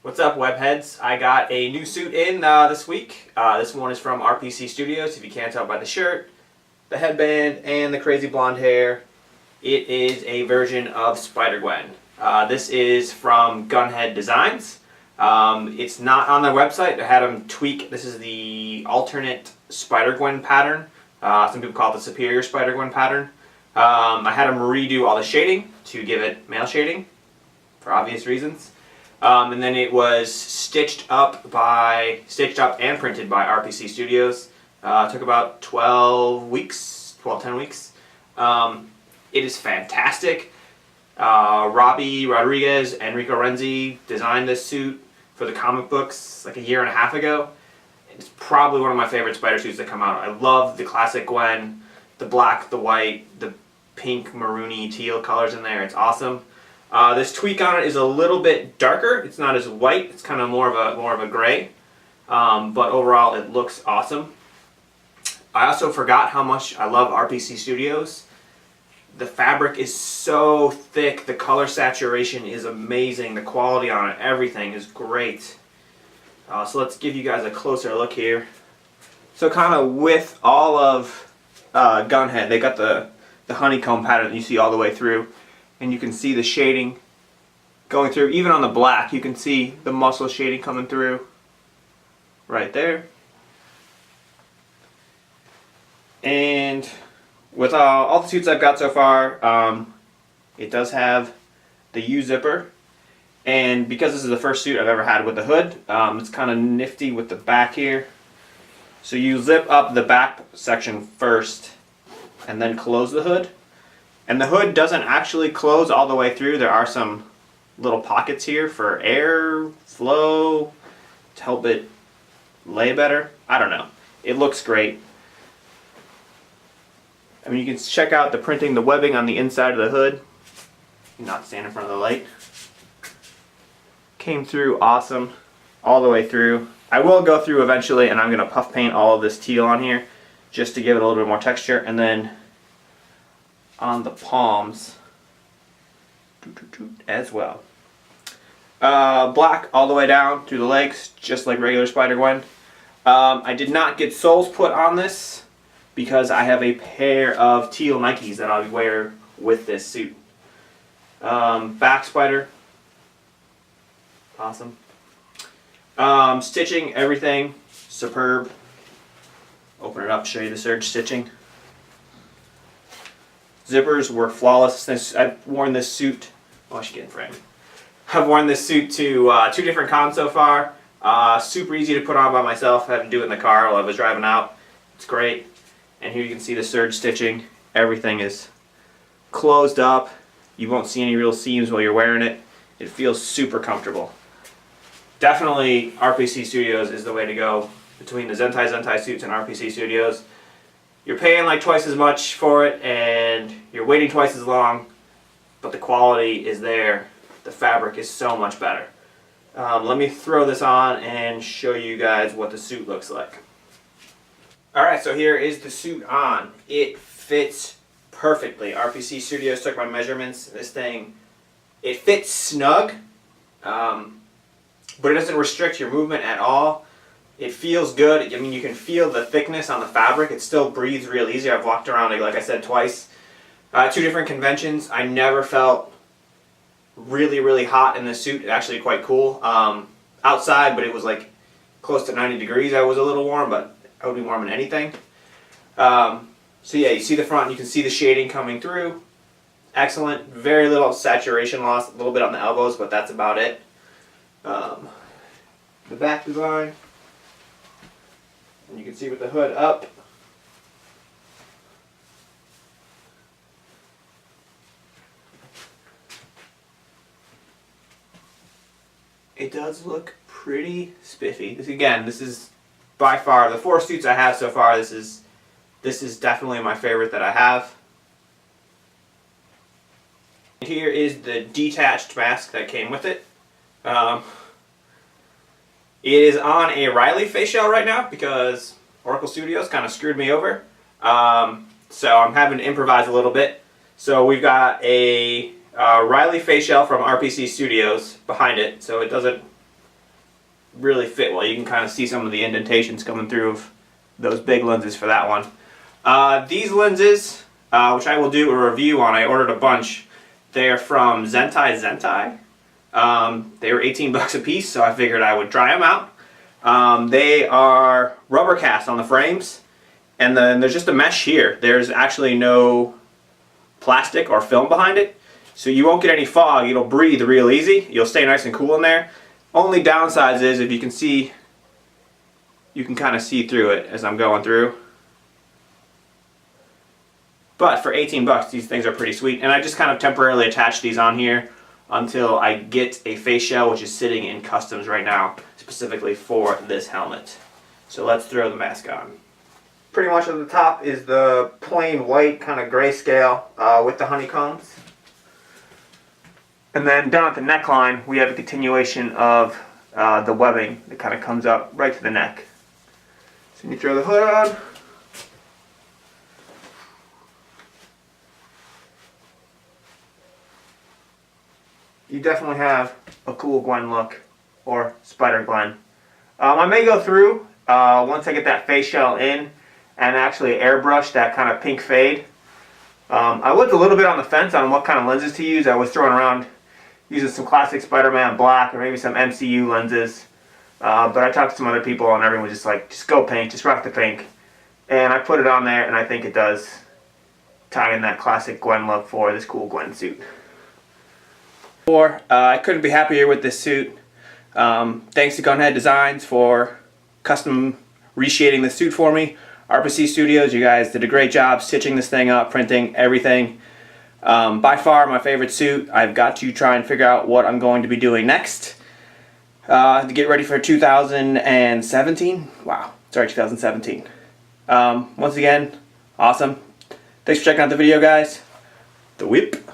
What's up, webheads? I got a new suit in this week. This one is from RPC Studios. If you can't tell by the shirt, the headband, and the crazy blonde hair, it is a version of Spider Gwen. This is from Gunhead Designs. It's not on their website. I had them tweak. This is the Alternate Spider Gwen pattern. Some people call it the Superior Spider Gwen pattern. I had them redo all the shading to give it male shading, for obvious reasons. And then it was stitched up and printed by RPC Studios. It took about 10 weeks. It is fantastic. Robbie Rodriguez and Rico Renzi designed this suit for the comic books like a year and a half ago. It's probably one of my favorite spider suits that come out. I love the classic Gwen, the black, the white, the pink, maroony, teal colors in there. It's awesome. This tweak on it is a little bit darker. It's not as white. It's kind of more of a gray. But overall, it looks awesome. I also forgot how much I love RPC Studios. The fabric is so thick. The color saturation is amazing. The quality on it, everything is great. So let's give you guys a closer look here. So kind of with all of Gunhead, they got the honeycomb pattern that you see all the way through. And you can see the shading going through. Even on the black, you can see the muscle shading coming through right there. And with all the suits I've got so far, it does have the U-zipper. And because this is the first suit I've ever had with the hood, it's kind of nifty with the back here. So you zip up the back section first and then close the hood. And the hood doesn't actually close all the way through. There are some little pockets here for air flow to help it lay better. I don't know. It looks great. I mean, you can check out the printing, the webbing on the inside of the hood. Not stand in front of the light. Came through awesome all the way through. I will go through eventually and I'm going to puff paint all of this teal on here just to give it a little bit more texture. And then on the palms as well. Black all the way down through the legs, just like regular Spider Gwen. I did not get soles put on this because I have a pair of teal Nikes that I'll wear with this suit. Back spider, awesome. Stitching, everything, superb. Open it up, show you the serge stitching. Zippers were flawless. I've worn this suit. Oh, I should get in frame. I've worn this suit to 2 different cons so far. Super easy to put on by myself. I had to do it in the car while I was driving out. It's great. And here you can see the serge stitching. Everything is closed up. You won't see any real seams while you're wearing it. It feels super comfortable. Definitely RPC Studios is the way to go. Between the Zentai suits and RPC Studios, you're paying like twice as much for it and you're waiting twice as long, but the quality is there. The fabric is so much better. Let me throw this on and show you guys what the suit looks like. Alright, so here is the suit on. It fits perfectly. RPC Studios took my measurements. This thing, it fits snug, but it doesn't restrict your movement at all. It feels good. I mean, you can feel the thickness on the fabric. It still breathes real easy. I've walked around, like I said, twice. 2 different conventions. I never felt really, really hot in this suit. It's actually quite cool. Outside, but it was like close to 90 degrees. I was a little warm, but I would be warm in anything. So yeah, you see the front. You can see the shading coming through. Excellent. Very little saturation loss. A little bit on the elbows, but that's about it. The back design. And you can see with the hood up, it does look pretty spiffy. This is by far the 4 suits I have so far. This is definitely my favorite that I have. Here is the detached mask that came with it. It is on a Riley face shell right now because Oracle Studios kind of screwed me over. So I'm having to improvise a little bit. So we've got a Riley face shell from RPC Studios behind it, so it doesn't really fit well. You can kind of see some of the indentations coming through of those big lenses for that one. These lenses, which I will do a review on, I ordered a bunch. They are from Zentai. They were 18 bucks a piece, so I figured I would try them out. They are rubber cast on the frames, and then there's just a mesh here. There's actually no plastic or film behind it, so you won't get any fog. It'll breathe real easy. You'll stay nice and cool in there. Only downsides is, if you can see, you can kind of see through it as I'm going through. But for 18 bucks, these things are pretty sweet. And I just kind of temporarily attached these on here until I get a face shell, which is sitting in customs right now, specifically for this helmet. So let's throw the mask on. Pretty much at the top is the plain white kind of grayscale with the honeycombs. And then down at the neckline, we have a continuation of the webbing that kind of comes up right to the neck. So you throw the hood on. You definitely have a cool Gwen look, or Spider Gwen. I may go through, once I get that face shell in, and actually airbrush that kind of pink fade. I was a little bit on the fence on what kind of lenses to use. I was throwing around using some classic Spider-Man black or maybe some MCU lenses. But I talked to some other people and everyone was just like, just go pink, just rock the pink. And I put it on there and I think it does tie in that classic Gwen look for this cool Gwen suit. I couldn't be happier with this suit. Thanks to Gunhead Designs for custom reshading the suit for me. RPC Studios, you guys did a great job stitching this thing up, printing everything. By far my favorite suit. I've got to try and figure out what I'm going to be doing next to get ready for 2017. Wow, sorry, 2017. Once again, awesome. Thanks for checking out the video, guys. The whip.